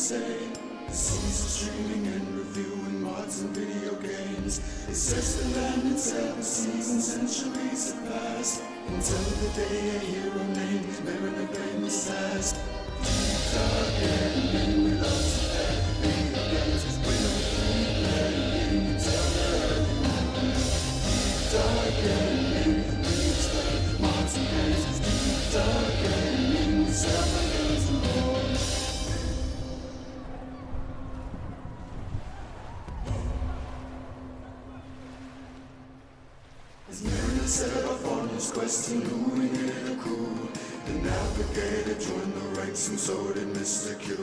say. The seas are streaming and reviewing mods and video games. It says the land in 7 seasons, centuries have passed, until the day a hero named Mariner famous has. Deep dark gaming, we love to play video games. We don't keep playing until the early morning. Deep dark gaming, we explain mods and games. Deep dark gaming, we sell my games and more. As Mariner set off on his quest, he knew he needed a crew. The navigator joined the ranks and so did Mr. Q.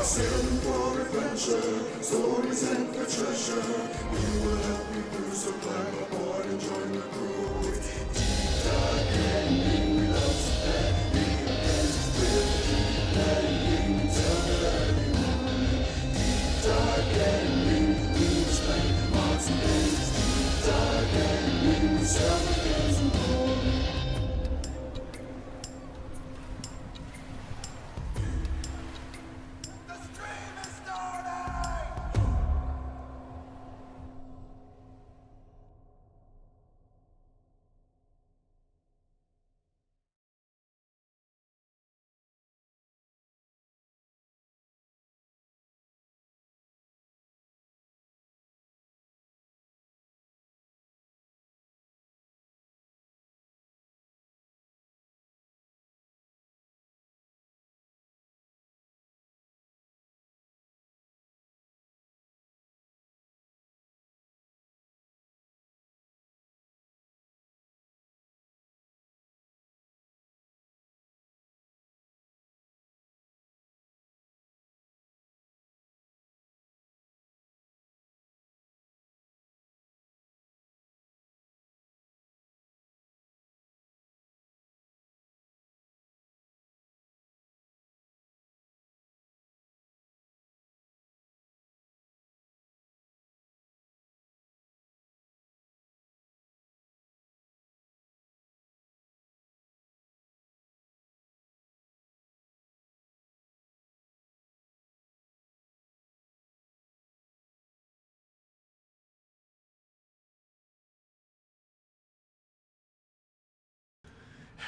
Sailing for adventure, stories and for treasure. We will help you through, so climb aboard and join the crew. Deep dark gaming, we love to play video games. We'll keep playing until the early morning. Deep dark gaming, we explain mods and games. Deep dark gaming, we sell the games and more.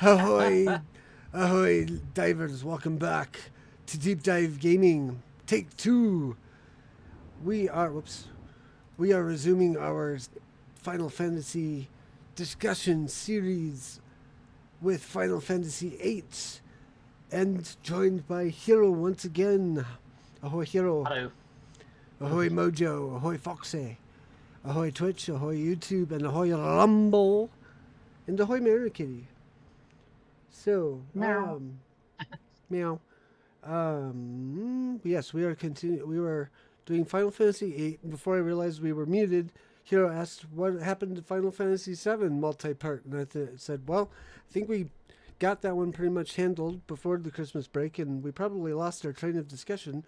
Ahoy, ahoy, divers! Welcome back to Deep Dive Gaming. Take 2. We are resuming our Final Fantasy discussion series with Final Fantasy VIII, and joined by Hiro once again. Ahoy, Hiro! Hello. Ahoy, Mojo! Ahoy, Foxy! Ahoy, Twitch! Ahoy, YouTube! And ahoy, Rumble! And ahoy, Mary Kitty! So, Meow. meow. Yes, we are We were doing Final Fantasy VIII. Before I realized we were muted, Hiro asked what happened to Final Fantasy VII multi-part, and I said, well, I think we got that one pretty much handled before the Christmas break, and we probably lost our train of discussion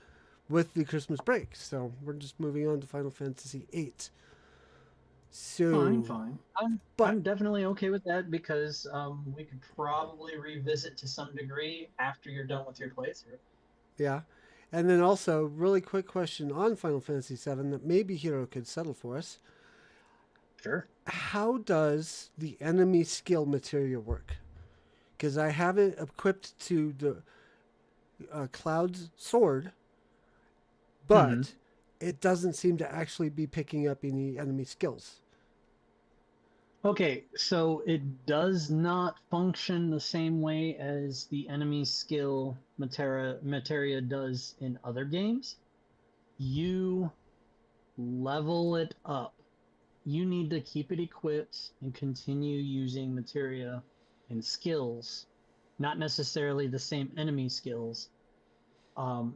with the Christmas break. So we're just moving on to Final Fantasy VIII. So Fine. I'm definitely okay with that because we could probably revisit to some degree after you're done with your playthrough. yeah. And then also, really quick question on Final Fantasy VII that maybe Hiro could settle for us. Sure. How does the enemy skill materia work? Because I have it equipped to the Cloud's sword, but it doesn't seem to actually be picking up any enemy skills. Okay, so it does not function the same way as the enemy skill materia does in other games. You level it up. You need to keep it equipped and continue using materia and skills, not necessarily the same enemy skills.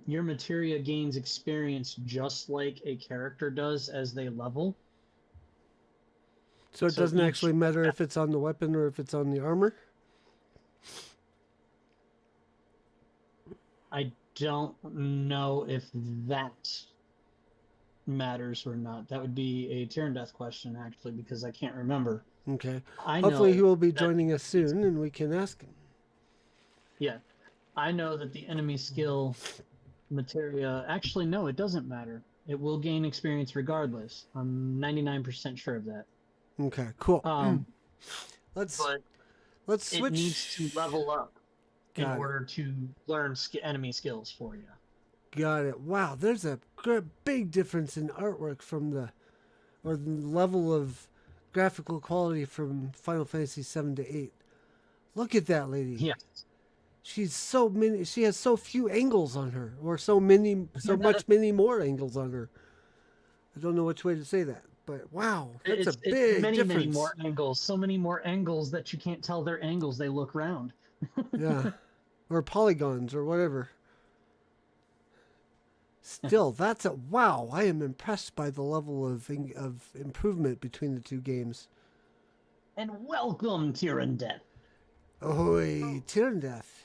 Your materia gains experience just like a character does as they level. So it doesn't actually matter if it's on the weapon or if it's on the armor? I don't know if that matters or not. That would be a Tyrann Death question, actually, because I can't remember. Okay. I Hopefully he know will be that- joining us soon and we can ask him. Yeah. I know that the enemy skill materia. Actually, no, it doesn't matter. It will gain experience regardless. I'm 99% sure of that. Okay, cool. Um, let's but let's it needs to switch. level up in Got it. order to learn enemy skills for you. Got it. Wow, there's a big difference in artwork from the level of graphical quality from Final Fantasy 7 to 8. Look at that lady. Yeah. She's so many. She has so few angles on her, or so many, so much many more angles on her. I don't know which way to say that, but wow, that's a It's big many, many difference. more angles. So many more angles that you can't tell they're angles. They look round. Yeah, or polygons or whatever. Still, that's a wow. I am impressed by the level of improvement between the two games. And welcome, Tyrann Death. Ahoy, Death.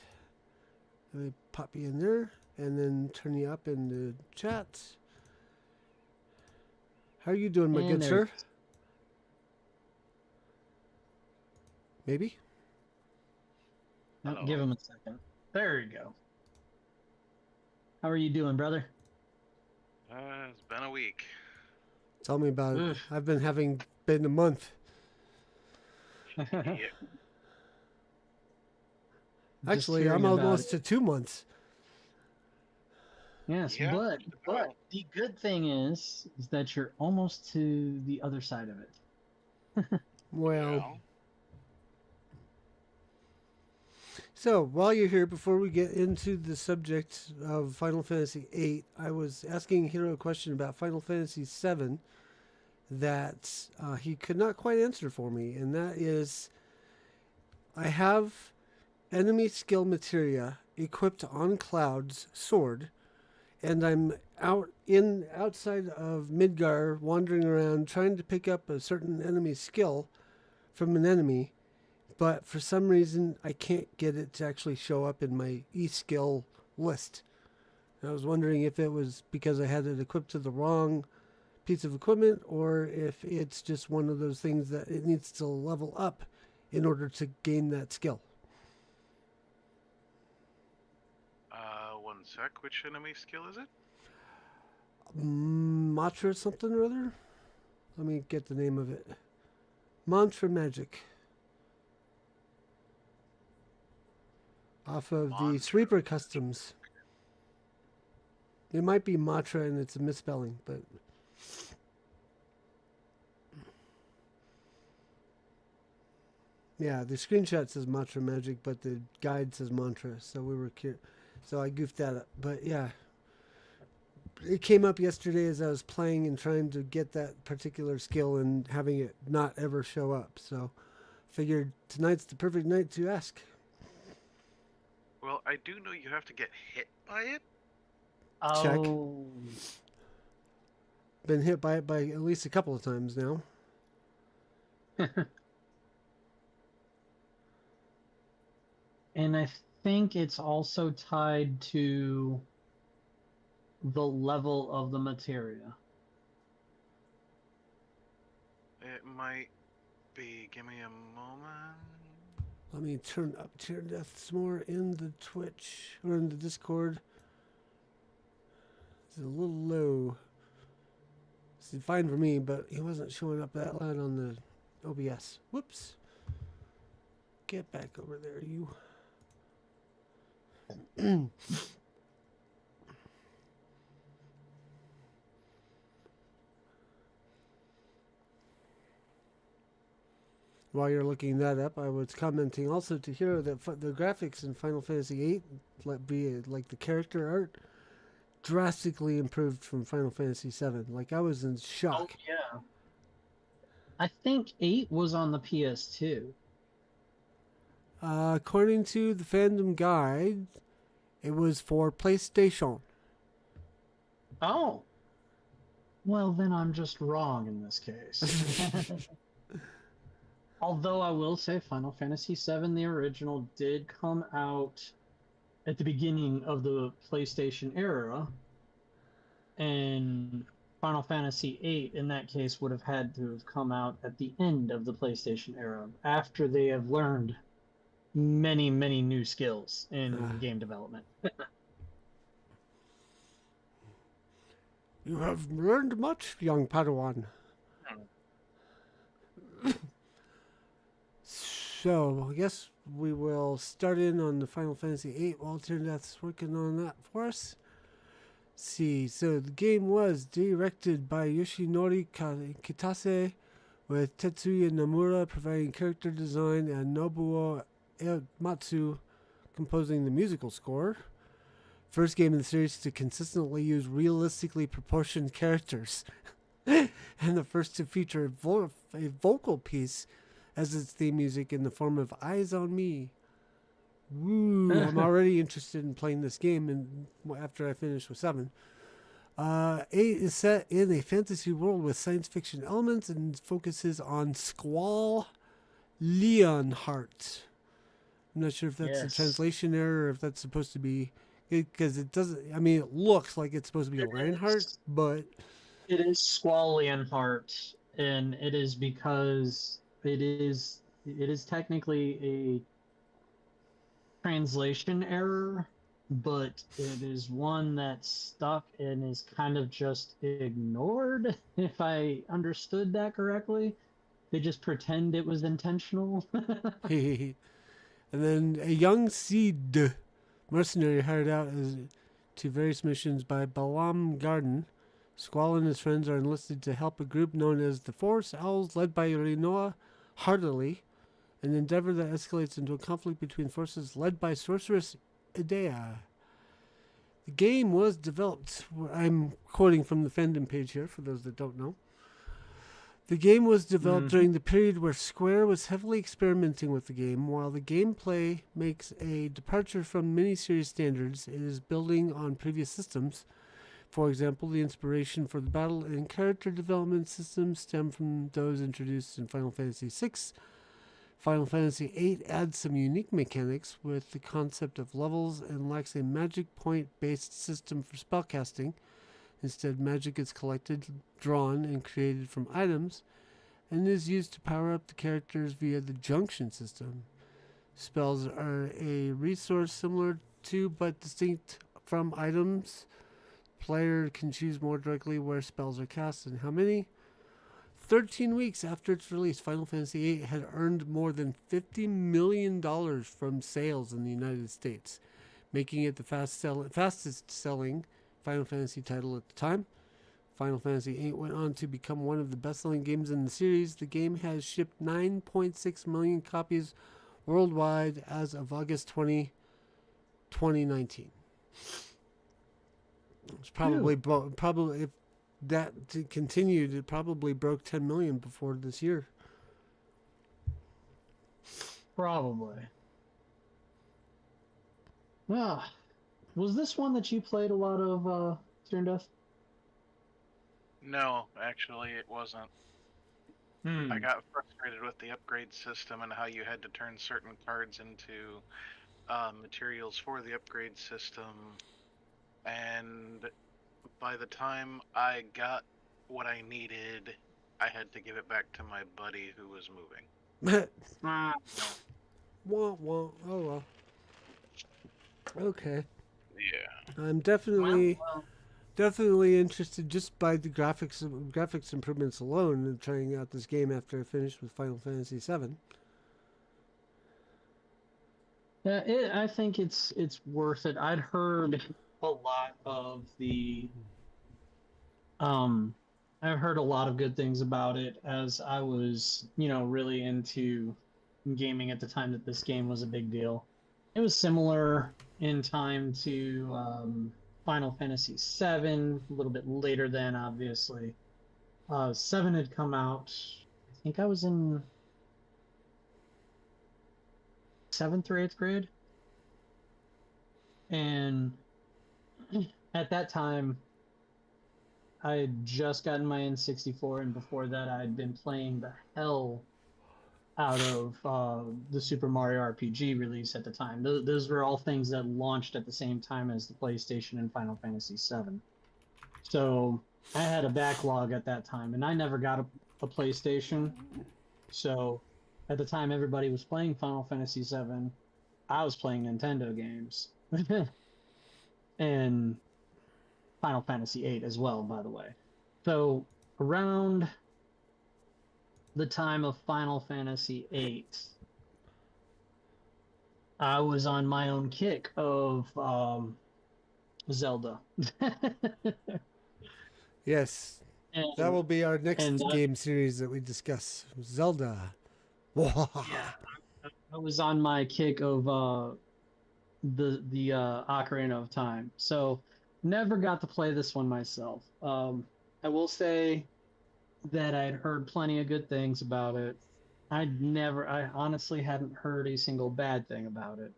Let me pop you in there and then turn you up in the chat. How are you doing, my And good there sir? it is. Maybe? Oh, Hello. give him a second. There you go. How are you doing, brother? It's been a week. Tell me about it. Oof. I've been a month. Yeah. Just Actually, hearing I'm about almost it. to 2 months. Yes, Yeah, but well. the good thing is that you're almost to the other side of it. Well, Well, so while you're here, before we get into the subject of Final Fantasy VIII, I was asking Hiro a question about Final Fantasy VII that he could not quite answer for me, and that is, I have enemy skill materia equipped on Cloud's sword, and I'm outside of Midgar, wandering around trying to pick up a certain enemy skill from an enemy, but for some reason I can't get it to actually show up in my e-skill list. I was wondering if it was because I had it equipped to the wrong piece of equipment, or if it's just one of those things that it needs to level up in order to gain that skill. one sec. Which enemy skill is it? Mantra something or other? Let me get the name of it. Mantra Magic. Off of the Mantra. Sweeper Customs. It might be Matra and it's a misspelling, but yeah, the screenshot says Mantra Magic, but the guide says Mantra. So so I goofed that up. But yeah, it came up yesterday as I was playing and trying to get that particular skill and having it not ever show up. So figured tonight's the perfect night to ask. Well, I do know you have to get hit by it. Check. Oh, Been hit by it by at least a couple of times now. and I think it's also tied to the level of the materia. It might be. Give me a moment. Let me turn up Tear Deaths more in the Twitch or in the Discord. It's a little low. It's fine for me, but he wasn't showing up that loud on the OBS. Whoops. Get back over there, you. While you're looking that up, I was commenting also to Hiro that the graphics in Final Fantasy VIII, like the character art, drastically improved from Final Fantasy VII. Like I was in Oh shock. yeah. I think 8 was on the PS2. According to the fandom guide, it was for PlayStation. Oh. Well, then I'm just wrong in this case. Although I will say Final Fantasy VII, the original, did come out at the beginning of the PlayStation era, and Final Fantasy VIII, in that case, would have had to have come out at the end of the PlayStation era, after they have learned many, many new skills in game development. You have learned much, young Padawan. So, I guess we will start in on the Final Fantasy VIII while Tiernath's working on that for us. See, so the game was directed by Yoshinori Kitase, with Tetsuya Nomura providing character design and Nobuo Matsu composing the musical score. First game in the series to consistently use realistically proportioned characters, and the first to feature a vocal piece as its theme music in the form of Eyes on Me. Woo, I'm already interested in playing this game and after I finish with 7. 8 is set in a fantasy world with science fiction elements and focuses on Squall Leonhardt. I'm not sure if that's a translation error or if that's supposed to be, because it doesn't, I mean, it looks like it's supposed to be Lionheart, but it is Squall Leonhardt, and it is because it is technically a translation error, but it is one that's stuck and is kind of just ignored, if I understood that correctly. They just pretend it was intentional. and then a young Seed mercenary hired out to various missions by Balam Garden. Squall and his friends are enlisted to help a group known as the Force Owls, led by Rinoa Heartily, an endeavor that escalates into a conflict between forces led by sorceress Idea. The game was developed, I'm quoting from the fandom page here for those that don't know. The game was developed during the period where Square was heavily experimenting with the game. While the gameplay makes a departure from miniseries standards, it is building on previous systems. For example, the inspiration for the battle and character development systems stem from those introduced in Final Fantasy VI. Final Fantasy VIII adds some unique mechanics with the concept of levels and lacks a magic point-based system for spellcasting. Instead, magic is collected, drawn, and created from items, and is used to power up the characters via the junction system. Spells are a resource similar to but distinct from items. Player can choose more directly where spells are cast and how many. 13 weeks after its release, Final Fantasy VIII had earned more than $50 million from sales in the United States, making it the fastest selling Final Fantasy title at the time. Final Fantasy VIII went on to become one of the best-selling games in the series. The game has shipped 9.6 million copies worldwide as of August 2019. It's probably if that continued, it probably broke 10 million before this year. Probably. Ah, was this one that you played a lot of, Tiernath? No, actually, it wasn't. I got frustrated with the upgrade system and how you had to turn certain cards into materials for the upgrade system. And by the time I got what I needed, I had to give it back to my buddy who was moving. Wah, wah. Oh well. Okay. Yeah. I'm definitely interested just by the graphics improvements alone in trying out this game after I finished with Final Fantasy VII. Yeah, I think it's worth it. I'd heard a lot of I've heard a lot of good things about it as I was, really into gaming at the time that this game was a big deal. It was similar in time to Final Fantasy VII, a little bit later then, obviously. 7 had come out, I think I was in 7th or 8th grade. And at that time, I had just gotten my N64, and before that, I'd been playing the hell out of the Super Mario RPG release at the time. Those were all things that launched at the same time as the PlayStation and Final Fantasy VII. So I had a backlog at that time, and I never got a PlayStation. So at the time everybody was playing Final Fantasy VII, I was playing Nintendo games. And Final Fantasy VIII as well, by the way. So around the time of Final Fantasy VIII, I was on my own kick of Zelda. Yes. and, That will be our next and game series that we discuss. Zelda. yeah, I was on my kick of the Ocarina of Time. So never got to play this one myself. I will say that I'd heard plenty of good things about it. I honestly hadn't heard a single bad thing about it.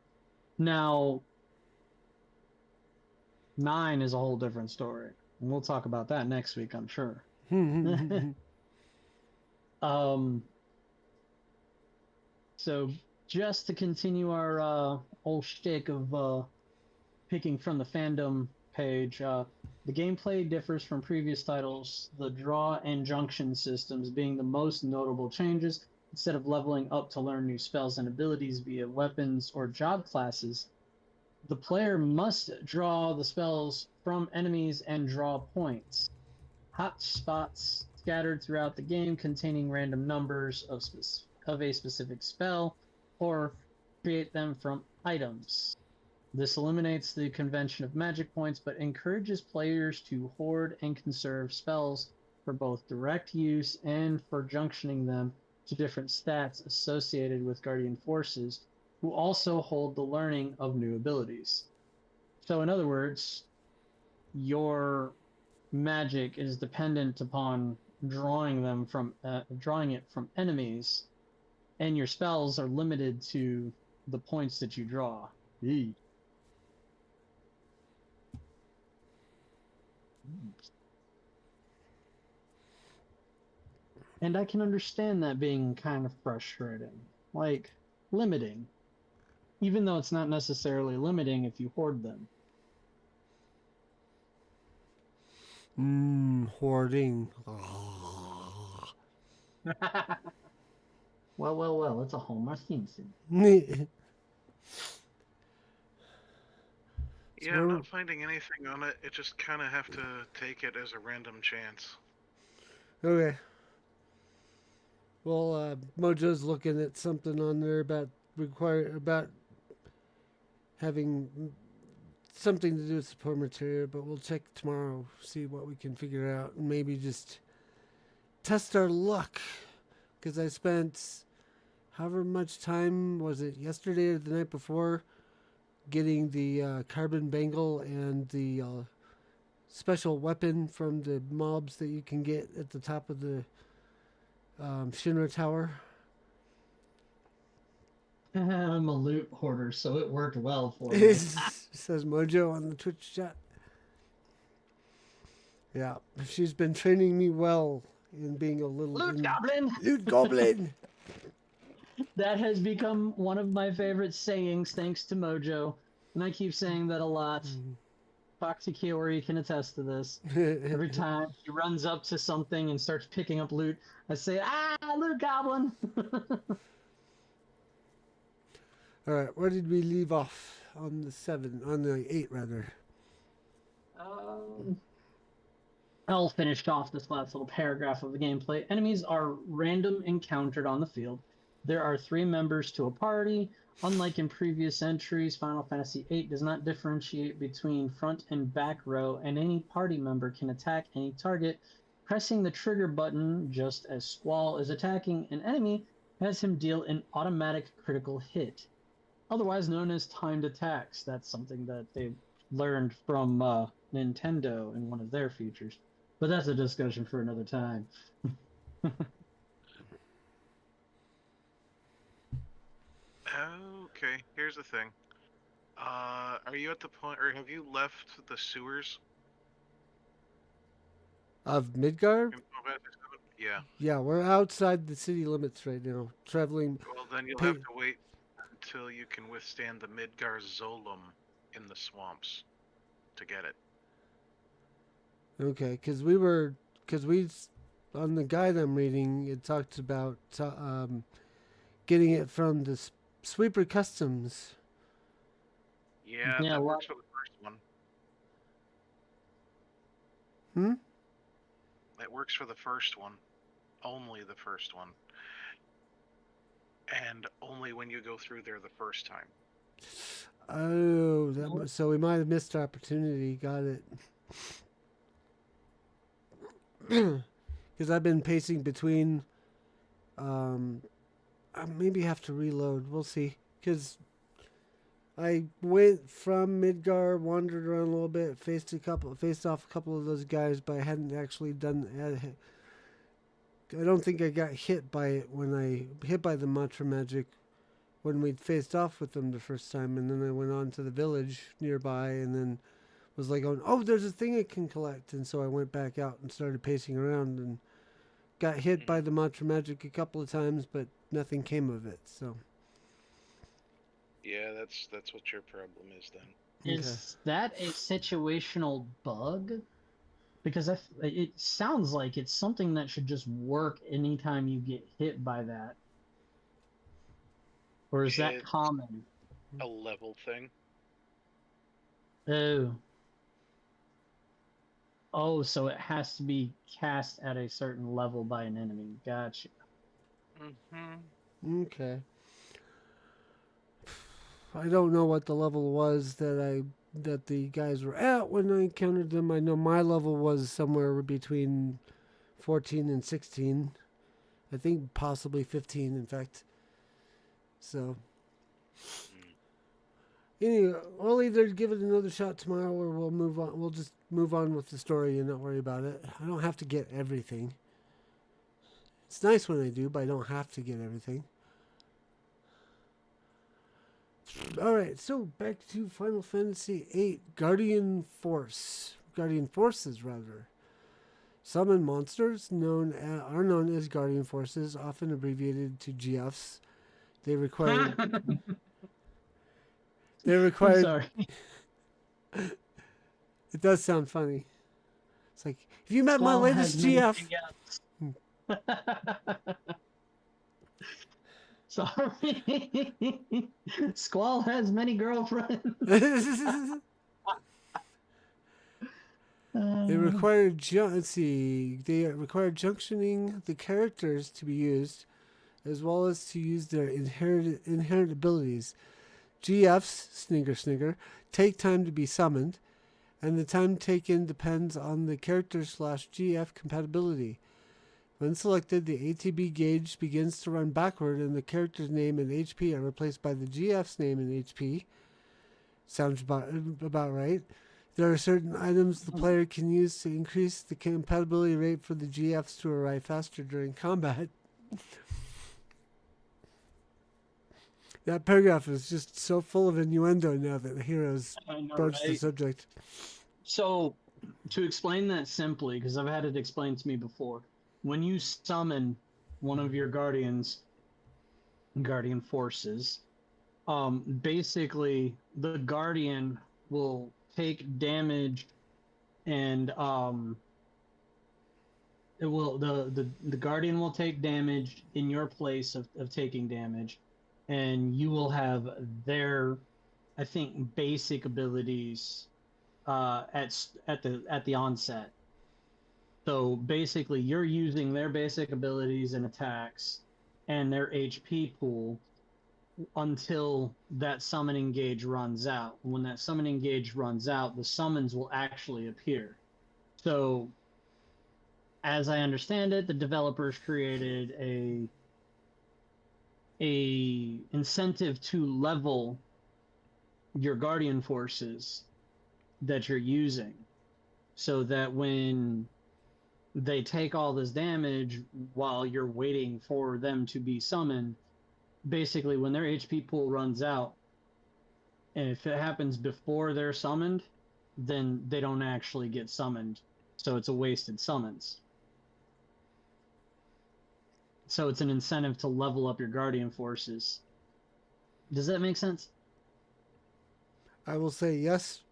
Now, 9 is a whole different story. And we'll talk about that next week, I'm sure. So just to continue our old shtick of picking from the fandom page, the gameplay differs from previous titles, the draw and junction systems being the most notable changes. Instead of leveling up to learn new spells and abilities via weapons or job classes, the player must draw the spells from enemies and draw points. Hot spots scattered throughout the game containing random numbers of a specific spell, or create them from items. This eliminates the convention of magic points, but encourages players to hoard and conserve spells for both direct use and for junctioning them to different stats associated with Guardian Forces, who also hold the learning of new abilities. So in other words, your magic is dependent upon drawing it from enemies, and your spells are limited to the points that you draw. Eee. And I can understand that being kind of frustrating, like limiting, even though it's not necessarily limiting if you hoard them. Hoarding. Well, it's a Homer Simpson. Yeah, I'm not finding anything on it. It just kind of have to take it as a random chance. Okay. Well, Mojo's looking at something on there about having something to do with support material, but we'll check tomorrow, see what we can figure out, and maybe just test our luck. Because I spent however much time, was it yesterday or the night before, getting the carbon bangle and the special weapon from the mobs that you can get at the top of the Shinra Tower. I'm a loot hoarder, so it worked well for me. Says Mojo on the Twitch chat. Yeah, she's been training me well in being a little Loot Goblin! Loot Goblin! That has become one of my favorite sayings thanks to Mojo. And I keep saying that a lot. Foxy Kiori can attest to this. Every time he runs up to something and starts picking up loot, I say, Loot Goblin! Alright, where did we leave off? On the 8 rather. I'll finish off this last little paragraph of the gameplay. Enemies are random encountered on the field. There are 3 members to a party. Unlike in previous entries, Final Fantasy VIII does not differentiate between front and back row, and any party member can attack any target. Pressing the trigger button just as Squall is attacking an enemy has him deal an automatic critical hit, otherwise known as timed attacks. That's something that they've learned from Nintendo in one of their features. But that's a discussion for another time. Okay, here's the thing. Are you at the point, or have you left the sewers? Of Midgar? Yeah. Yeah, we're outside the city limits right now, traveling. Well, then you'll have to wait until you can withstand the Midgar Zolom in the swamps to get it. Okay, because on the guide I'm reading, it talks about getting it from the Sweeper Customs. Yeah, that works for the first one. It works for the first one. Only the first one. And only when you go through there the first time. Oh, so we might have missed our opportunity. Got it. Because I've been pacing between. I maybe have to reload. We'll see. Because I went from Midgar, wandered around a little bit, faced off a couple of those guys, but I hadn't actually done. I don't think I got hit by it when I hit by the mantra magic when we'd faced off with them the first time, and then I went on to the village nearby, and then was like, "Oh, there's a thing I can collect," and so I went back out and started pacing around and got hit by the mantra magic a couple of times, but nothing came of it. So yeah, that's what your problem is then. Is that a situational bug? Because it sounds like it's something that should just work anytime you get hit by that. Or is that common? A level thing. Oh. Oh, so it has to be cast at a certain level by an enemy. Gotcha. Mm-hmm. Okay. I don't know what the level was that the guys were at when I encountered them. I know my level was somewhere between 14 and 16. I think possibly 15, in fact. So, anyway, we'll either give it another shot tomorrow or we'll move on. We'll just move on with the story and not worry about it. I don't have to get everything. It's nice when I do, but I don't have to get everything. Alright, so back to Final Fantasy VIII Guardian Forces, rather. Summon monsters are known as Guardian Forces, often abbreviated to GFs. They require... I'm sorry. It does sound funny. It's like, have you met my latest GF? Sorry. Squall has many girlfriends. They require They require junctioning the characters to be used, as well as to use their inherent abilities. GFs, Snigger, take time to be summoned, and the time taken depends on the character/GF compatibility. When selected, the ATB gauge begins to run backward, and the character's name and HP are replaced by the GF's name and HP. Sounds about right. There are certain items the player can use to increase the compatibility rate for the GFs to arrive faster during combat. That paragraph is just so full of innuendo now that Hiro's broached the subject. So, to explain that simply, because I've had it explained to me before, when you summon one of your guardian forces, basically the guardian will take damage, and the guardian will take damage in your place of taking damage, and you will have their, I think, basic abilities at the onset. So basically, you're using their basic abilities and attacks and their HP pool until that summoning gauge runs out. When that summoning gauge runs out, the summons will actually appear. So, as I understand it, the developers created a incentive to level your guardian forces that you're using, so that when they take all this damage while you're waiting for them to be summoned, basically when their HP pool runs out, and if it happens before they're summoned, then they don't actually get summoned, so it's a wasted summons. So it's an incentive to level up your guardian forces. Does that make sense? I will say yes,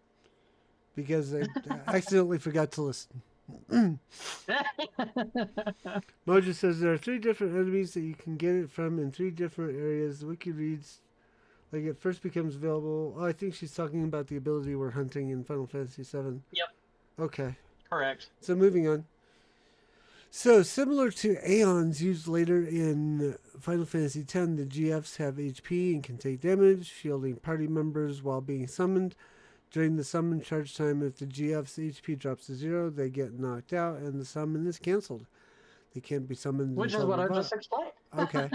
because I accidentally forgot to listen. Mojo says there are 3 different enemies that you can get it from in 3 different areas. The wiki reads like it first becomes available. Oh, I think she's talking about the ability we're hunting in Final Fantasy VII. Yep. Okay. Correct. So moving on. So similar to Aeons used later in Final Fantasy X, the GFs have HP and can take damage, shielding party members while being summoned. During the summon charge time, if the GF's HP drops to 0, they get knocked out and the summon is cancelled. They can't be summoned Which is until what I just explained. Okay.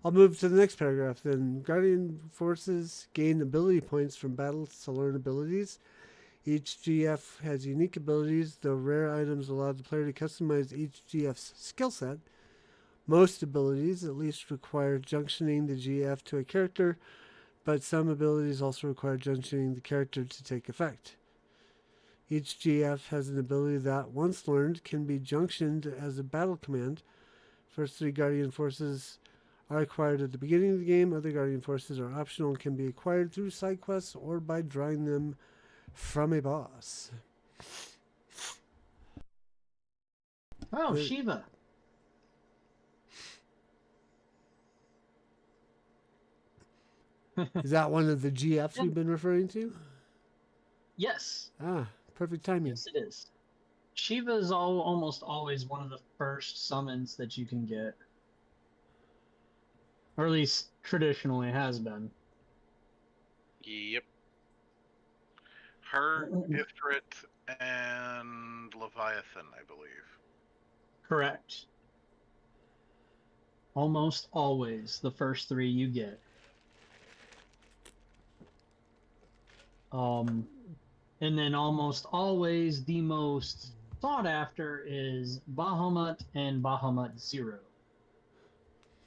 I'll move to the next paragraph then. Guardian forces gain ability points from battles to learn abilities. Each GF has unique abilities, though rare items allow the player to customize each GF's skill set. Most abilities at least require junctioning the GF to a character, but some abilities also require junctioning the character to take effect. Each GF has an ability that, once learned, can be junctioned as a battle command. First 3 Guardian forces are acquired at the beginning of the game. Other Guardian forces are optional and can be acquired through side quests or by drawing them from a boss. Oh, Shiva. Is that one of the GFs we've been referring to? Yes. Ah, perfect timing. Yes, it is. Shiva is almost always one of the first summons that you can get. Or at least traditionally has been. Yep. Her, Ifrit, and Leviathan, I believe. Correct. Almost always the first 3 you get. And then almost always the most sought after is Bahamut and Bahamut Zero.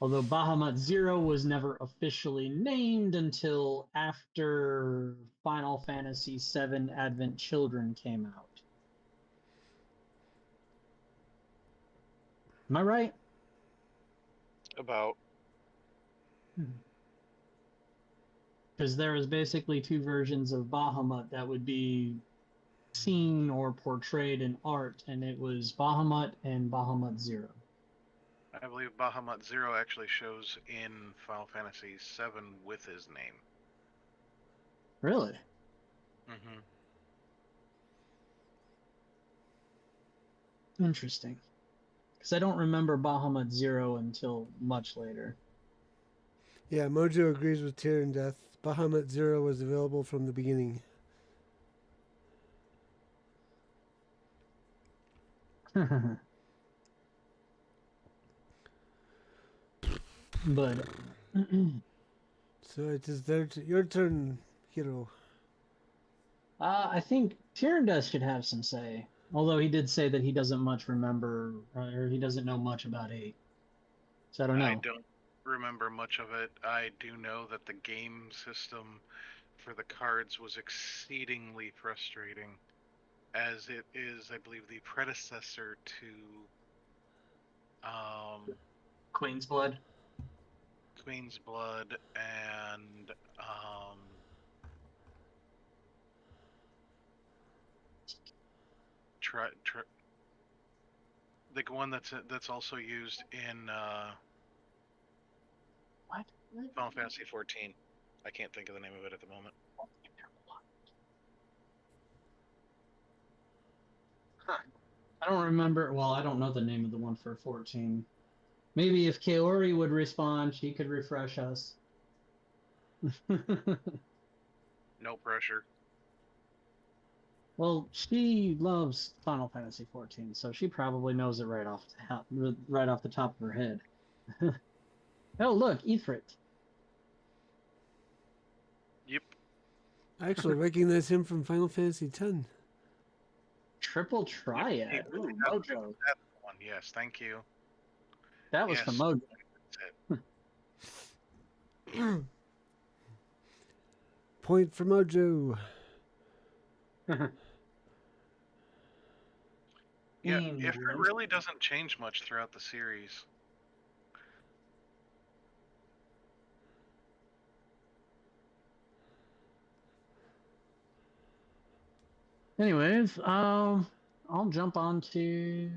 Although Bahamut Zero was never officially named until after Final Fantasy VII Advent Children came out. Am I right? About. Because there was basically 2 versions of Bahamut that would be seen or portrayed in art, and it was Bahamut and Bahamut Zero. I believe Bahamut Zero actually shows in Final Fantasy VII with his name. Really? Mm-hmm. Interesting. Because I don't remember Bahamut Zero until much later. Yeah, Mojo agrees with Tear and Death. Bahamut Zero was available from the beginning. But So it is your turn, Hiro. I think Tyrandus should have some say. Although he did say that he doesn't much remember, or he doesn't know much about 8. So I don't know. I don't remember much of it. I do know that the game system for the cards was exceedingly frustrating, as it is, I believe, the predecessor to Queen's Blood. Queen's Blood and the one that's also used in What? Final Fantasy XIV. I can't think of the name of it at the moment. Huh. I don't remember. Well, I don't know the name of the one for 14. Maybe if Kaori would respond, she could refresh us. No pressure. Well, she loves Final Fantasy 14, so she probably knows it right off the top of her head. Oh, look, Ifrit. Yep. I actually recognize him from Final Fantasy X. Triple Triad. Ooh, Mojo. That's the one. Yes, thank you. That was from Mojo. Point for Mojo. Yeah, it really doesn't change much throughout the series. Anyways, I'll jump on to.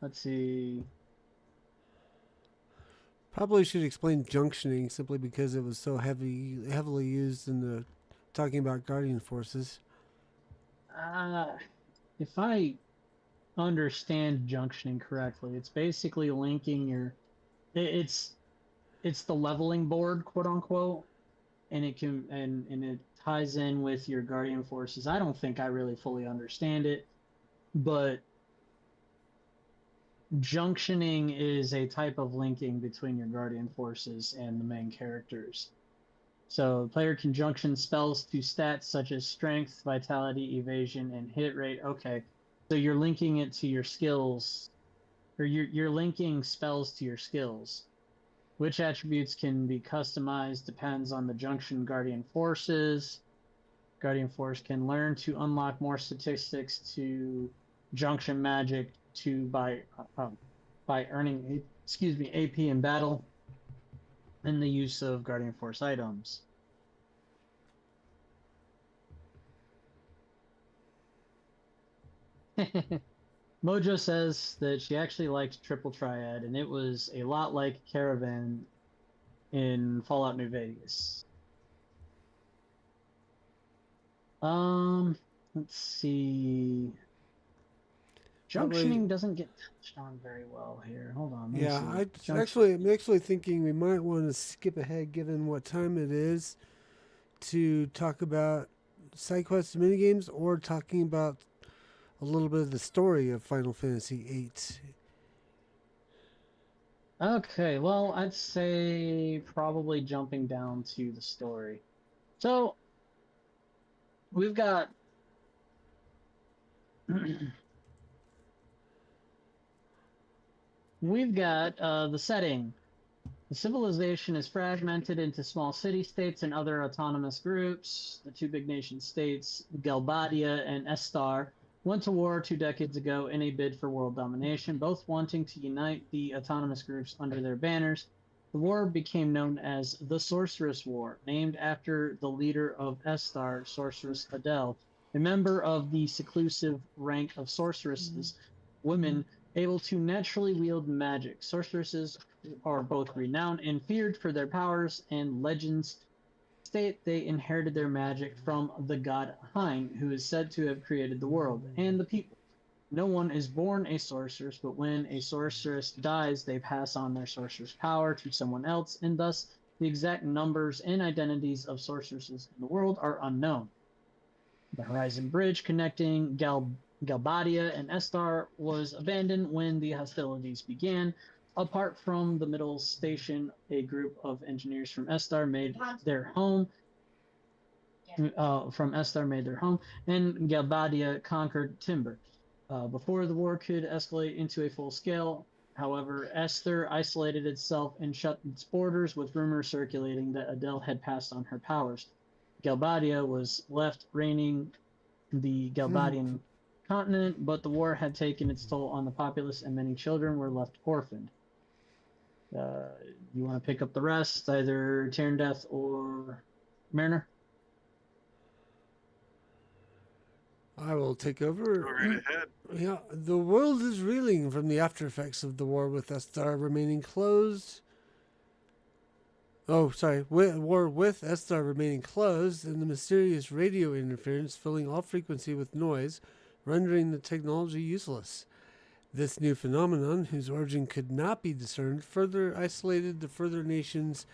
Let's see. Probably should explain junctioning simply because it was so heavily used in the talking about Guardian forces. If I understand junctioning correctly, it's basically linking your. It's the leveling board, quote unquote, and it ties in with your guardian forces. I don't think I really fully understand it, but junctioning is a type of linking between your guardian forces and the main characters. So the player can junction spells to stats such as strength, vitality, evasion, and hit rate. Okay, so you're linking it to your skills, or you're linking spells to your skills. Which attributes can be customized depends on the junction guardian forces. Guardian force can learn to unlock more statistics to junction magic by earning AP in battle and the use of guardian force items. Mojo says that she actually liked Triple Triad, and it was a lot like Caravan in Fallout New Vegas. Let's see. Junctioning doesn't get touched on very well here. Hold on. Yeah, I'm actually thinking we might want to skip ahead, given what time it is, to talk about side quests and minigames, or talking about a little bit of the story of Final Fantasy VIII. Okay, well, I'd say probably jumping down to the story. So, we've got the setting. The civilization is fragmented into small city-states and other autonomous groups. The two big nation-states, Galbadia and Estar, went to war 2 decades ago in a bid for world domination, both wanting to unite the autonomous groups under their banners. The war became known as the Sorceress War, named after the leader of Estar, Sorceress Adele, a member of the seclusive rank of sorceresses, women able to naturally wield magic. Sorceresses are both renowned and feared for their powers, and legends state they inherited their magic from the god Hein, who is said to have created the world and the people. No one is born a sorceress, but when a sorceress dies, they pass on their sorceress power to someone else, and thus the exact numbers and identities of sorceresses in the world are unknown. The Horizon Bridge connecting Galbadia and Estar was abandoned when the hostilities began. Apart from the middle station, a group of engineers from Estar made their home. And Galbadia conquered Timber. Before the war could escalate into a full scale, however, Esther isolated itself and shut its borders, with rumors circulating that Adele had passed on her powers. Galbadia was left reigning the Galbadian continent, but the war had taken its toll on the populace, and many children were left orphaned. You want to pick up the rest, either Death or Mariner? I will take over. Go right ahead. Yeah, the world is reeling from the after effects of the war with Estar remaining closed. War with Estar remaining closed, and the mysterious radio interference filling all frequency with noise, rendering the technology useless. This new phenomenon, whose origin could not be discerned, further isolated the further nations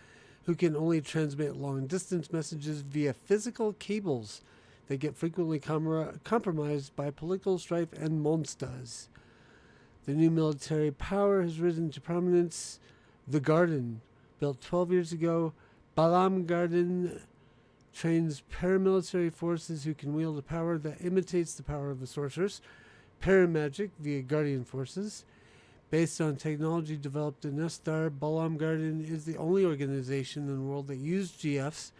who can only transmit long-distance messages via physical cables that get frequently compromised by political strife and monsters. The new military power has risen to prominence. The Garden, built 12 years ago, Balam Garden trains paramilitary forces who can wield a power that imitates the power of a sorceress, paramagic via guardian forces. Based on technology developed in Estar, Balam Garden is the only organization in the world that used GFs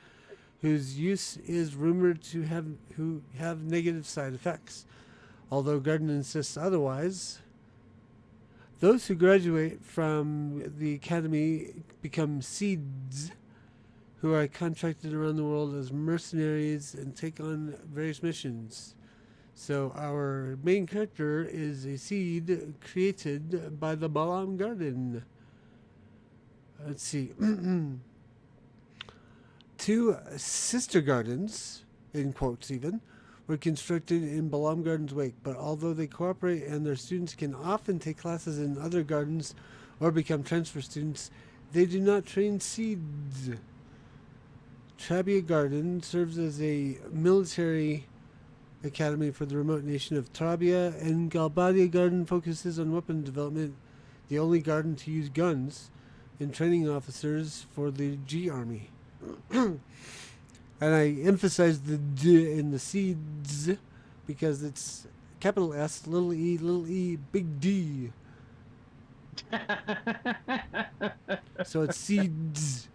whose use is rumored to have negative side effects. Although Garden insists otherwise, those who graduate from the academy become seeds who are contracted around the world as mercenaries and take on various missions. So our main character is a seed created by the Balam Garden. Let's see. 2 sister gardens, in quotes even, were constructed in Balamgarden's wake, but although they cooperate and their students can often take classes in other gardens or become transfer students, they do not train seeds. Trabia Garden serves as a military academy for the remote nation of Trabia, and Galbadia Garden focuses on weapon development, the only garden to use guns, and training officers for the G Army. And I emphasize the D in the seeds because it's capital S, little e, big D. So it's seeds.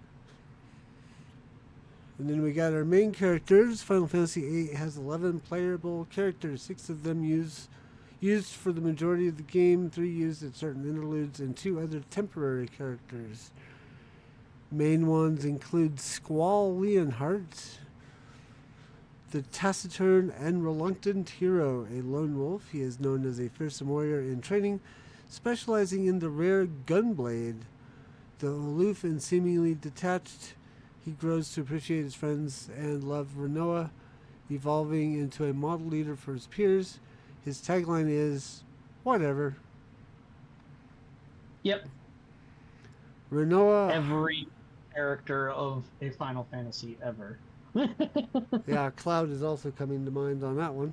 And then we got our main characters. Final Fantasy VIII has 11 playable characters. 6 of them used for the majority of the game, 3 used at certain interludes, and 2 other temporary characters. Main ones include Squall Leonhardt, the taciturn and reluctant Hiro, a lone wolf. He is known as a fearsome warrior in training, specializing in the rare gunblade. Though aloof and seemingly detached, he grows to appreciate his friends and love Renoa, evolving into a model leader for his peers. His tagline is, "Whatever." Yep. Renoa... Every character of a Final Fantasy ever. Yeah, Cloud is also coming to mind on that one.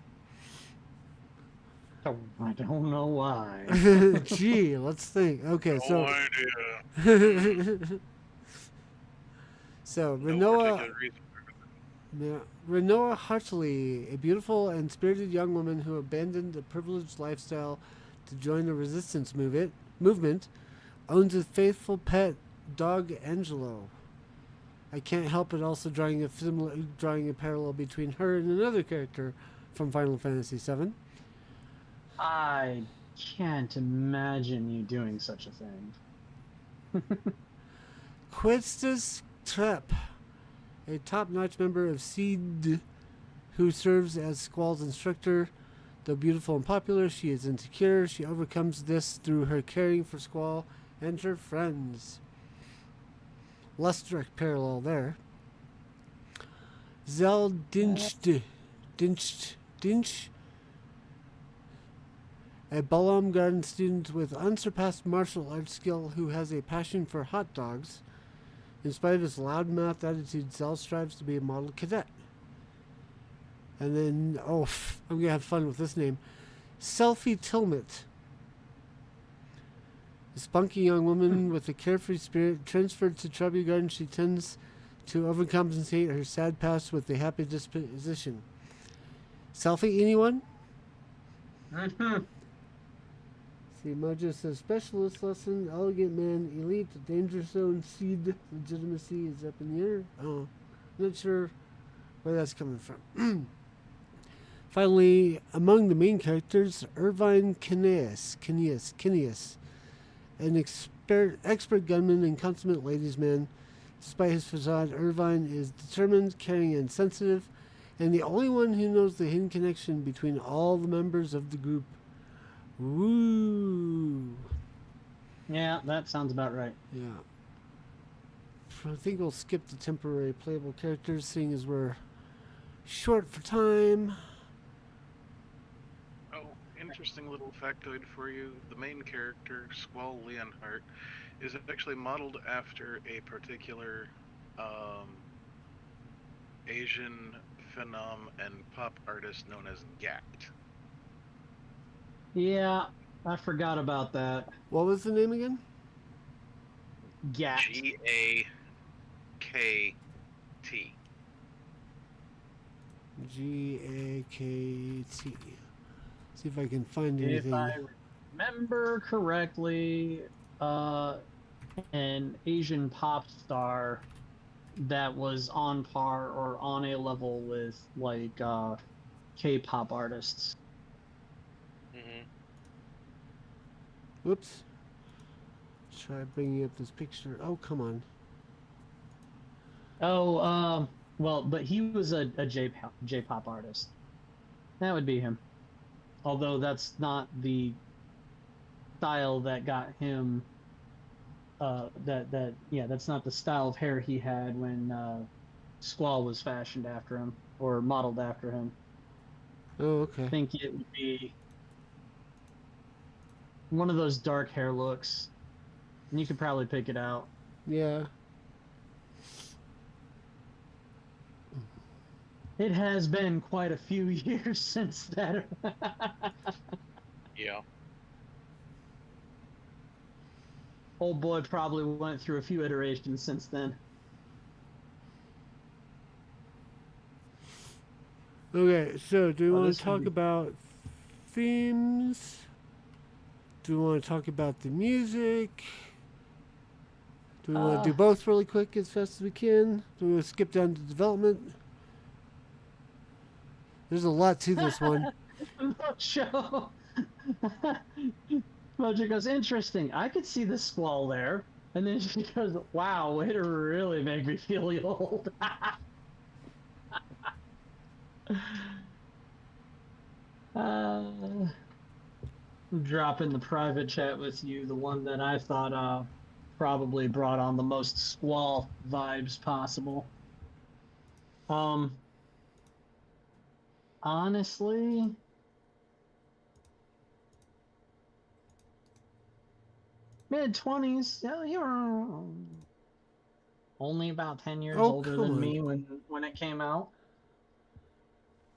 Oh, I don't know why. Gee, let's think. Okay, No idea. so No Renoa... particular reason. Yeah. Renoa Hartley, a beautiful and spirited young woman who abandoned a privileged lifestyle to join the resistance movement, owns a faithful pet dog, Angelo. I can't help but also drawing a parallel between her and another character from Final Fantasy VII. I can't imagine you doing such a thing. Quistis Trepp, a top-notch member of SEED who serves as Squall's instructor. Though beautiful and popular, she is insecure. She overcomes this through her caring for Squall and her friends. Less direct parallel there. Zel Dinch, a Balam Garden student with unsurpassed martial arts skill who has a passion for hot dogs. In spite of his loudmouth attitude, Zell strives to be a model cadet. And then, I'm going to have fun with this name. Selfie Tilmit. A spunky young woman with a carefree spirit transferred to Trubby Garden, she tends to overcompensate her sad past with a happy disposition. Selfie, anyone? Mm-hmm. See, Mojo says specialist lesson, elegant man, elite, danger zone, seed, legitimacy is up in the air. Oh, not sure where that's coming from. Finally, among the main characters, Irvine Kineas, an expert gunman and consummate ladies' man. Despite his facade, Irvine is determined, caring, and sensitive, and the only one who knows the hidden connection between all the members of the group. Woo! Yeah, that sounds about right. Yeah. I think we'll skip the temporary playable characters, seeing as we're short for time. Oh, interesting little factoid for you. The main character, Squall Leonhardt, is actually modeled after a particular Asian phenom and pop artist known as Gact. Yeah, I forgot about that. What was the name again? Gat. G-A-K-T. G-A-K-T. See if I can find anything. If I remember correctly, an Asian pop star that was on par or on a level with like K-pop artists. Whoops. Try bringing up this picture. Oh, come on. Oh, well, but he was a J-pop artist. That would be him. Although that's not the style that got him. That's not the style of hair he had when Squall was fashioned after him or modeled after him. Oh, okay. I think it would be one of those dark hair looks. And you could probably pick it out. Yeah. It has been quite a few years since that. Yeah. Old boy probably went through a few iterations since then. Okay, so do we Oh, want this to would talk be. about themes? Do we want to talk about the music? Do we want to do Uh, both really quick as fast as we can? Do we want to skip down to development? There's a lot to this one. Mojo. Mojo goes, interesting. I could see the squall there. And then she goes, wow, way to really make me feel old. uh, drop in the private chat with you the one that I thought probably brought on the most squall vibes possible. Honestly, mid-20s. Yeah, you were only about 10 years Oh, older come than on. me when it came out.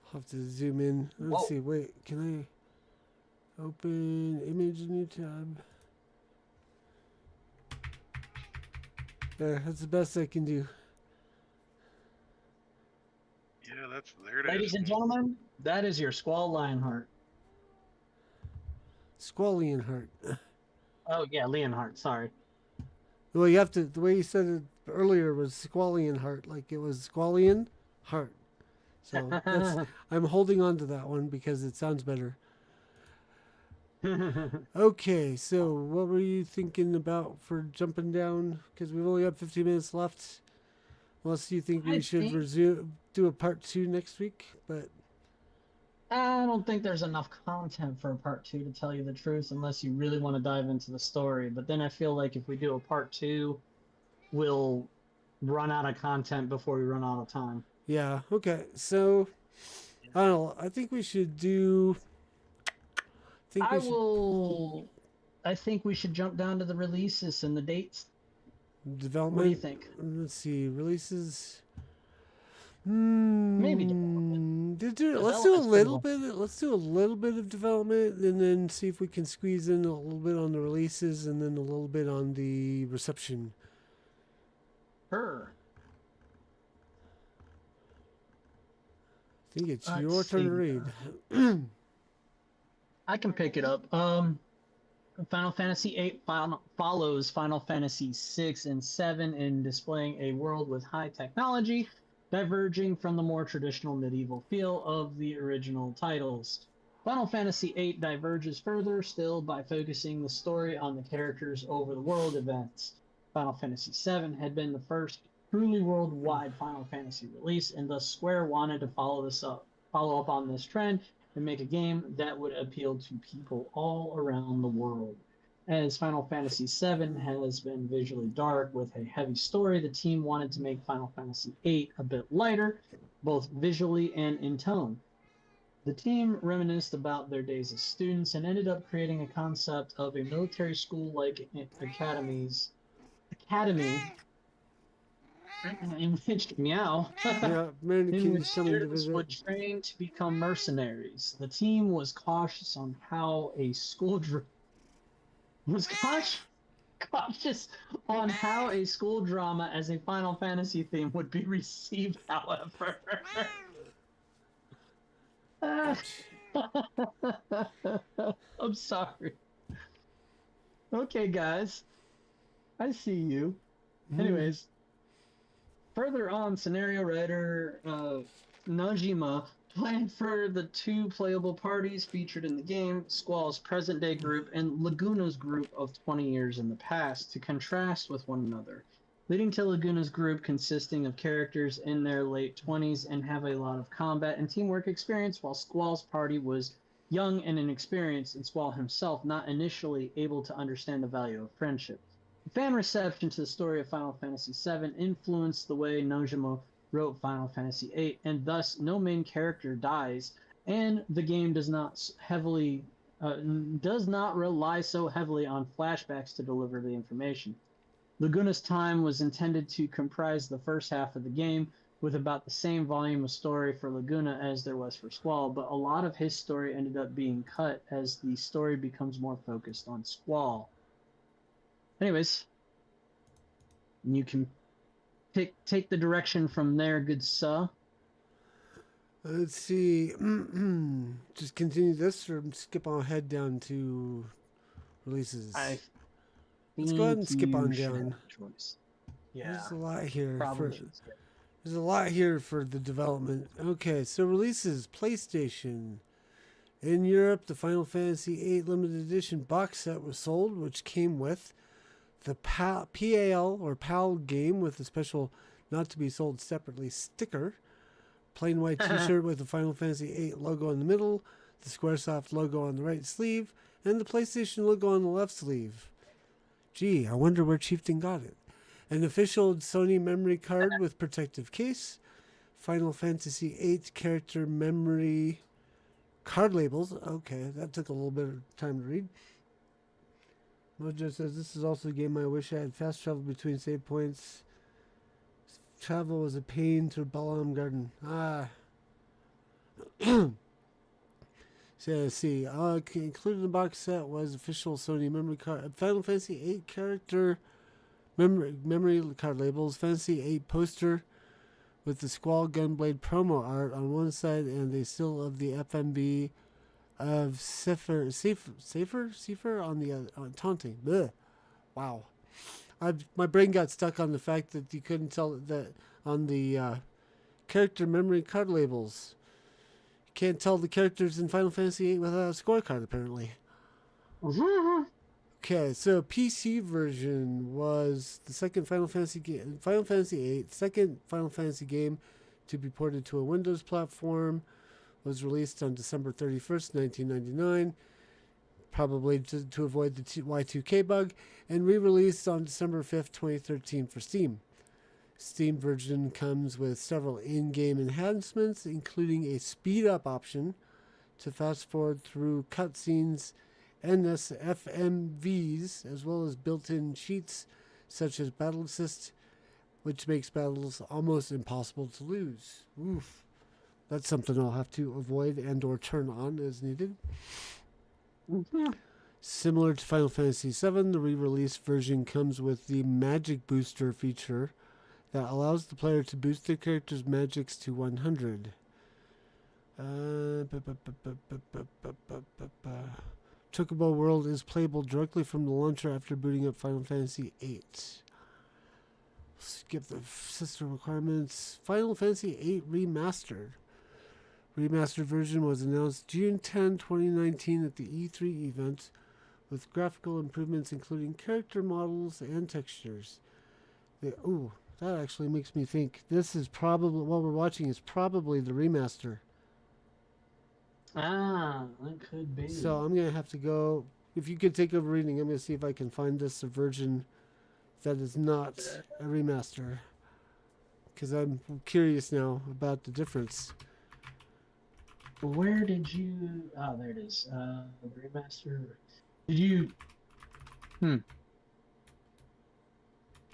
I'll have to zoom in. Let's Whoa. see. Wait, can I open image new tab? There, that's the best I can do. Yeah, there it Ladies is. and gentlemen, that is your Squall Lionheart. Squallion heart. Oh yeah, Leonhardt. Sorry. Well, you have to. The way you said it earlier was Squallion heart, like it was Squallion heart. So that's. I'm holding on to that one because it sounds better. Okay, so what were you thinking about for jumping down? Because we've only got 15 minutes left. Unless you think we I should think do a part 2 next week, but I don't think there's enough content for a part two to tell you the truth, unless you really want to dive into the story. But then I feel like if we do a part two, we'll run out of content before we run out of time. yeah, okay. So I don't know. I think we should do. I think I we should will. I think we should jump down to the releases and the dates. What do you development. think? Let's see releases. Maybe development. Let's do a Development's pretty little well. bit. Let's do a little bit of development, and then see if we can squeeze in a little bit on the releases, and then a little bit on the reception. Sure. I think it's Let's your turn to see. read. I can pick it up. Final Fantasy VIII follows Final Fantasy VI and VII in displaying a world with high technology, diverging from the more traditional medieval feel of the original titles. Final Fantasy VIII diverges further still by focusing the story on the characters over the world events. Final Fantasy VII had been the first truly worldwide Final Fantasy release, and thus Square wanted to follow up on this trend and make a game that would appeal to people all around the world. As Final Fantasy VII has been visually dark with a heavy story, the team wanted to make Final Fantasy VIII a bit lighter, both visually and in tone. The team reminisced about their days as students and ended up creating a concept of a military school-like academy in which Yeah, Mary in which Kitty's coming to students visit. would train to become mercenaries. The team was cautious on how a cautious on how a school drama as a Final Fantasy theme would be received, however. I'm sorry. Okay, guys. I see you. Anyways, further on, scenario writer Najima planned for the two playable parties featured in the game, Squall's present-day group and Laguna's group of 20 years in the past, to contrast with one another, leading to Laguna's group consisting of characters in their late 20s and have a lot of combat and teamwork experience, while Squall's party was young and inexperienced, and Squall himself not initially able to understand the value of friendship. The fan reception to the story of Final Fantasy VII influenced the way Nojima wrote Final Fantasy VIII, and thus no main character dies and the game does not rely so heavily on flashbacks to deliver the information. Laguna's time was intended to comprise the first half of the game, with about the same volume of story for Laguna as there was for Squall, but a lot of his story ended up being cut as the story becomes more focused on Squall. Anyways, you can take the direction from there, good sir. Let's see. Just continue this or skip on ahead down to releases. Let's go ahead and skip on down. Choice. Yeah, There's a lot here. probably should skip. There's a lot here for the development. Okay, so releases. PlayStation. In Europe, the Final Fantasy VIII Limited Edition box set was sold, which came with the PAL or PAL game with a special not to be sold separately sticker, plain white t-shirt with the Final Fantasy VIII logo in the middle, the Squaresoft logo on the right sleeve, and the PlayStation logo on the left sleeve. Gee, I wonder where Chieftain got it. An official Sony memory card with protective case, Final Fantasy VIII character memory card labels. Okay, that took a little bit of time to read. Mojo says, this is also a game I wish I had fast travel between save points. Travel was a pain to Balam Garden. So let's see. Included in the box set was official Sony memory card, Final Fantasy VIII character memory card labels, Fantasy VIII poster with the Squall Gunblade promo art on one side and a still of the FMV of Safer on the other, taunting. Blech. Wow. My brain got stuck on the fact that you couldn't tell that on the character memory card labels. You can't tell the characters in Final Fantasy VIII without a scorecard, apparently. Okay, so PC version was the second Final Fantasy game, Final Fantasy VIII, second Final Fantasy game to be ported to a Windows platform. Was released on December 31st, 1999, probably to avoid the Y2K bug, and re-released on December 5th, 2013 for Steam. Steam version comes with several in-game enhancements, including a speed-up option to fast-forward through cutscenes and FMVs, as well as built-in cheats such as Battle Assist, which makes battles almost impossible to lose. Oof. That's something I'll have to avoid and or turn on as needed. Similar to Final Fantasy VII, the re-release version comes with the Magic Booster feature that allows the player to boost their character's magics to 100. Chocobo World is playable directly from the launcher after booting up Final Fantasy VIII. Skip the system requirements. Final Fantasy VIII Remastered. Remastered version was announced June 10, 2019 at the E3 event with graphical improvements including character models and textures. That actually makes me think this is probably, what we're watching is probably the remaster. That could be. So I'm going to have to go, if you could take over reading, I'm going to see if I can find this a version that is not a remaster. Because I'm curious now about the difference. Where did you... Oh, there it is. Remaster. Did you...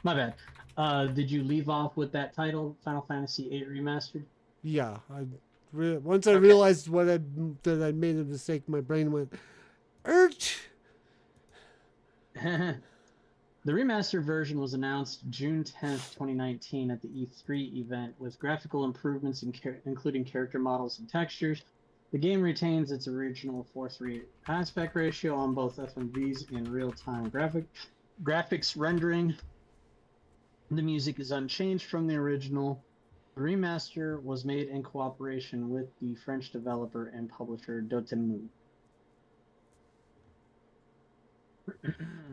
My bad. Did you leave off with that title, Final Fantasy VIII Remastered? Yeah. Once I realized that I made a mistake, my brain went, Urch! The remastered version was announced June 10th, 2019 at the E3 event with graphical improvements including character models and textures. The game retains its original 4:3 aspect ratio on both FMVs and real-time graphics rendering. The music is unchanged from the original. The remaster was made in cooperation with the French developer and publisher Dotemu.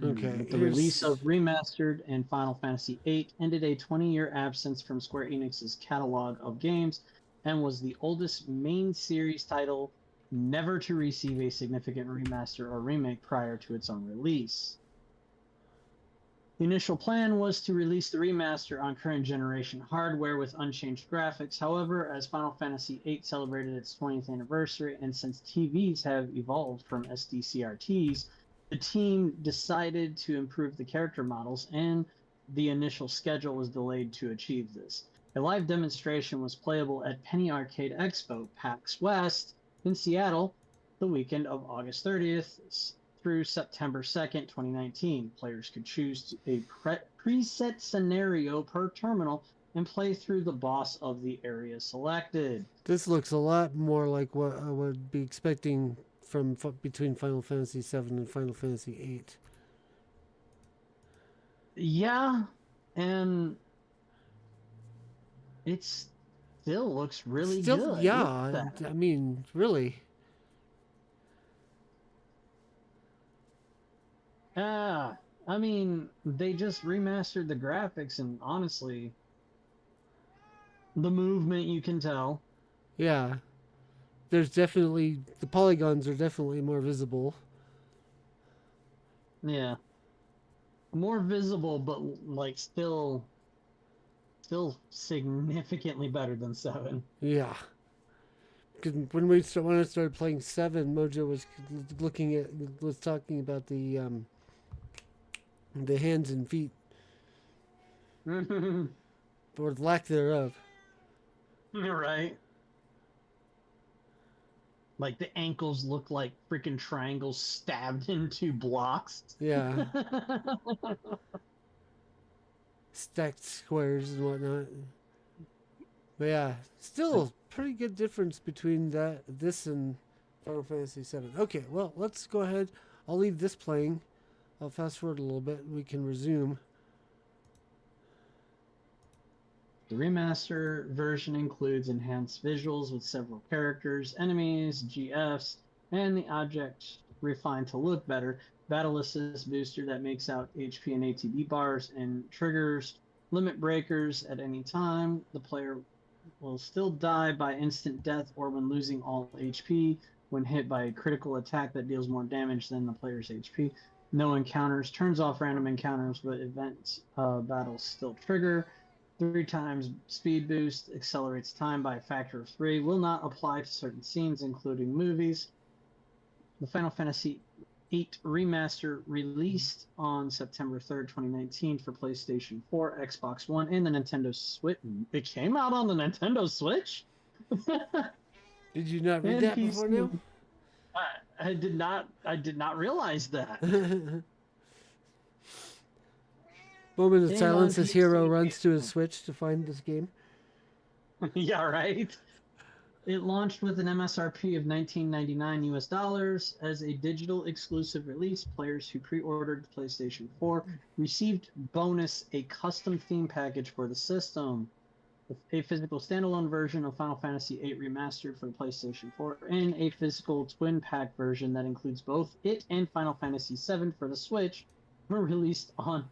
Okay. The release of Remastered and Final Fantasy VIII ended a 20-year absence from Square Enix's catalog of games and was the oldest main series title never to receive a significant remaster or remake prior to its own release. The initial plan was to release the remaster on current generation hardware with unchanged graphics. However, as Final Fantasy VIII celebrated its 20th anniversary, and since TVs have evolved from SD CRTs, the team decided to improve the character models, and the initial schedule was delayed to achieve this. A live demonstration was playable at Penny Arcade Expo, PAX West, in Seattle, the weekend of August 30th through September 2nd, 2019. Players could choose a preset scenario per terminal and play through the boss of the area selected. This looks a lot more like what I would be expecting from between Final Fantasy VII and Final Fantasy VIII. Yeah, and it still looks really good. Yeah, I mean, really. I mean, they just remastered the graphics, and honestly, the movement you can tell. Yeah. There's definitely, the polygons are definitely more visible. Yeah. More visible, but like still significantly better than 7. Yeah. Because when I started playing 7, Mojo was talking about the hands and feet, or lack thereof. Right. Like the ankles look like freaking triangles stabbed into blocks. Yeah. Stacked squares and whatnot. But yeah, still pretty good difference between this and Final Fantasy VII. Okay, well, let's go ahead. I'll leave this playing. I'll fast forward a little bit. We can resume. The remaster version includes enhanced visuals with several characters, enemies, GFs, and the object refined to look better. Battle assist booster that makes out HP and ATB bars and triggers limit breakers at any time. The player will still die by instant death or when losing all HP when hit by a critical attack that deals more damage than the player's HP. No encounters, turns off random encounters, but event battles still trigger. 3 times speed boost, accelerates time by a factor of 3, will not apply to certain scenes, including movies. The Final Fantasy VIII Remaster released on September 3rd, 2019 for PlayStation 4, Xbox One, and the Nintendo Switch. It came out on the Nintendo Switch? Did you not read that before now? I did not realize that. Moment of silence as Hiro runs to his Switch to find this game. Yeah, right? It launched with an MSRP of $19.99 US as a digital exclusive release. Players who pre-ordered the PlayStation 4 received bonus a custom theme package for the system, a physical standalone version of Final Fantasy VIII Remastered for the PlayStation 4, and a physical twin pack version that includes both it and Final Fantasy VII for the Switch, were released on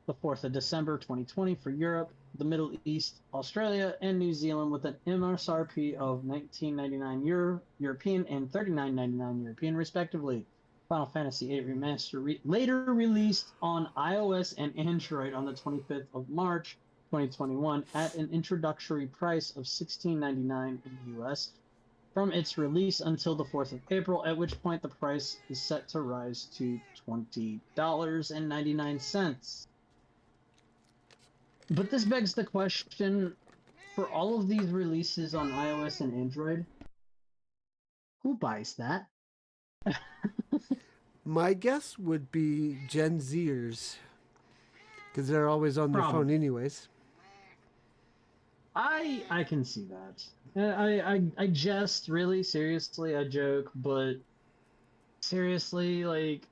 the 4th of December 2020 for Europe, the Middle East, Australia, and New Zealand with an MSRP of $19.99 European and $39.99 European, respectively. Final Fantasy VIII Remaster later released on iOS and Android on the 25th of March 2021 at an introductory price of $16.99 in the US from its release until the 4th of April, at which point the price is set to rise to $20.99. But this begs the question, for all of these releases on iOS and Android, who buys that? My guess would be Gen Zers, because they're always on their phone anyways. I can see that. I jest, really, seriously, I joke, but seriously, like,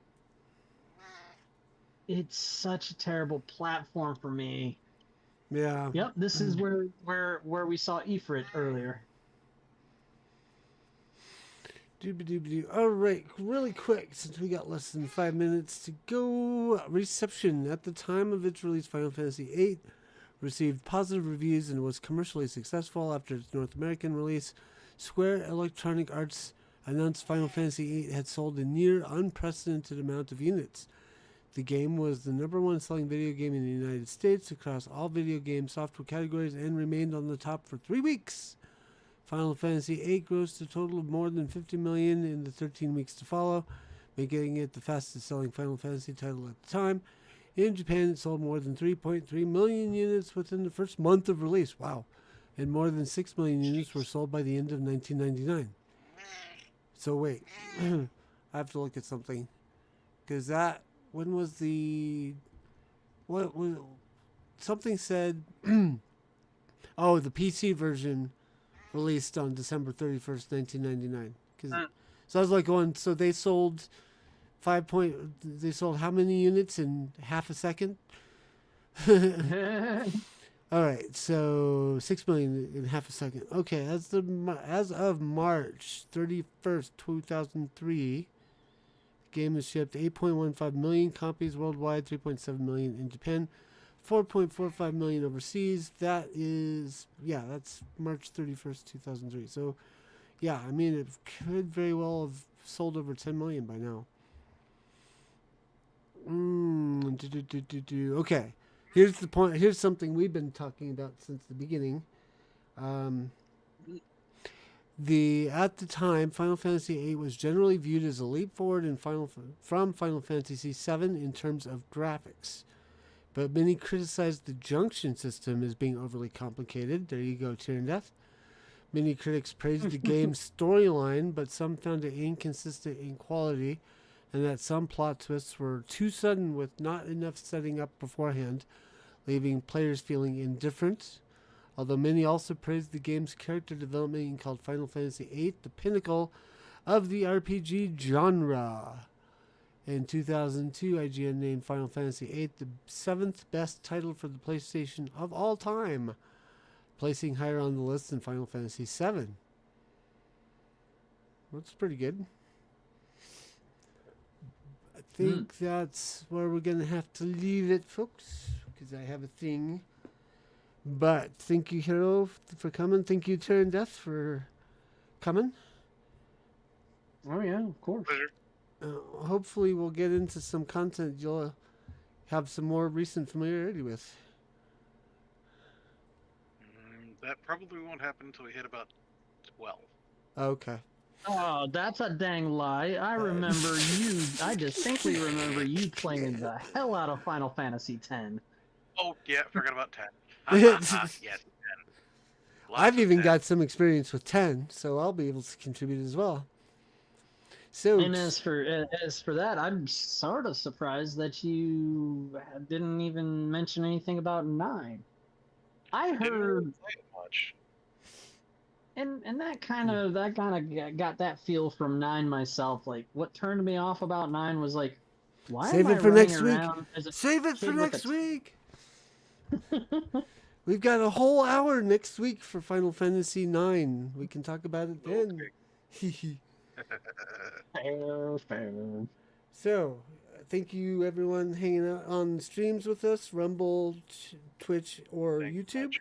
it's such a terrible platform for me. Yeah. Yep, this is where we saw Ifrit earlier. All right, really quick, since we got less than 5 minutes to go. Reception at the time of its release, Final Fantasy VIII received positive reviews and was commercially successful. After its North American release, Square Electronic Arts announced Final Fantasy VIII had sold a near unprecedented amount of units. The game was the #1 selling video game in the United States across all video game software categories and remained on the top for 3 weeks. Final Fantasy VIII grossed a total of more than 50 million in the 13 weeks to follow, making it the fastest selling Final Fantasy title at the time. In Japan, it sold more than 3.3 million units within the first month of release. Wow. And more than 6 million units were sold by the end of 1999. So wait, I have to look at something. Because when was what was, something said, oh, the PC version released on December 31st, 1999. So I was like going, so they sold they sold how many units in half a second? All right, so 6 million in half a second. Okay, as of March 31st, 2003, the game has shipped 8.15 million copies worldwide, 3.7 million in Japan, 4.45 million overseas. That's March 31st, 2003. So, yeah, I mean, it could very well have sold over 10 million by now. Okay. Here's the point. Here's something we've been talking about since the beginning. At the time, Final Fantasy VIII was generally viewed as a leap forward from Final Fantasy VII in terms of graphics. But many criticized the junction system as being overly complicated. There you go, Tear and Death. Many critics praised the game's storyline, but some found it inconsistent in quality, and that some plot twists were too sudden with not enough setting up beforehand, leaving players feeling indifferent. Although many also praised the game's character development and called Final Fantasy VIII the pinnacle of the RPG genre. In 2002, IGN named Final Fantasy VIII the 7th best title for the PlayStation of all time, placing higher on the list than Final Fantasy VII. That's pretty good. I think that's where we're going to have to leave it, folks, because I have a thing. But thank you, Hiro, for coming. Thank you, Tear and Death, for coming. Oh, yeah, of course. Pleasure. Hopefully we'll get into some content you'll have some more recent familiarity with. That probably won't happen until we hit about 12. Okay. Oh, that's a dang lie. I distinctly remember you playing the hell out of Final Fantasy X. Oh, yeah, forgot about 10. Yes, 10. I've even 10. got some experience with 10, so I'll be able to contribute as well. So, And as for that, I'm sort of surprised that you didn't even mention anything about 9. I Didn't really heard, play it much. and that kind of got that feel from 9 myself. Like, what turned me off about 9 was like, why save am it I for running next week. around as a Save it kid for with next a week. We've got a whole hour next week for Final Fantasy 9. We can talk about it then. fair. So, thank you everyone hanging out on streams with us, Rumble, Twitch, or Thank you YouTube.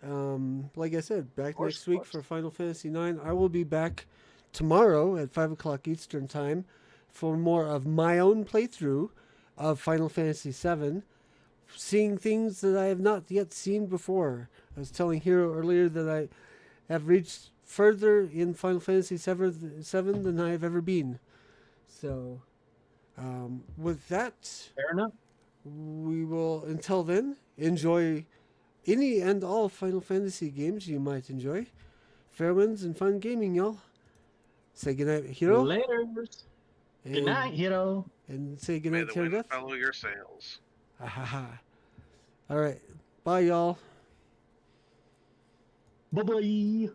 much. Like I said, back Of course, next week for Final Fantasy 9. I will be back tomorrow at 5 o'clock Eastern Time for more of my own playthrough of Final Fantasy 7, seeing things that I have not yet seen before. I was telling Hiro earlier that I have reached further in Final Fantasy 7 than I have ever been. So, with that, Fair enough. we will, until then, enjoy any and all Final Fantasy games you might enjoy. Fair winds and fun gaming, y'all. Say goodnight, Hiro. Later. Good night, Hiro. And say May goodnight, the Tear wind Death. follow your sails. All right. Bye, y'all. Bye-bye.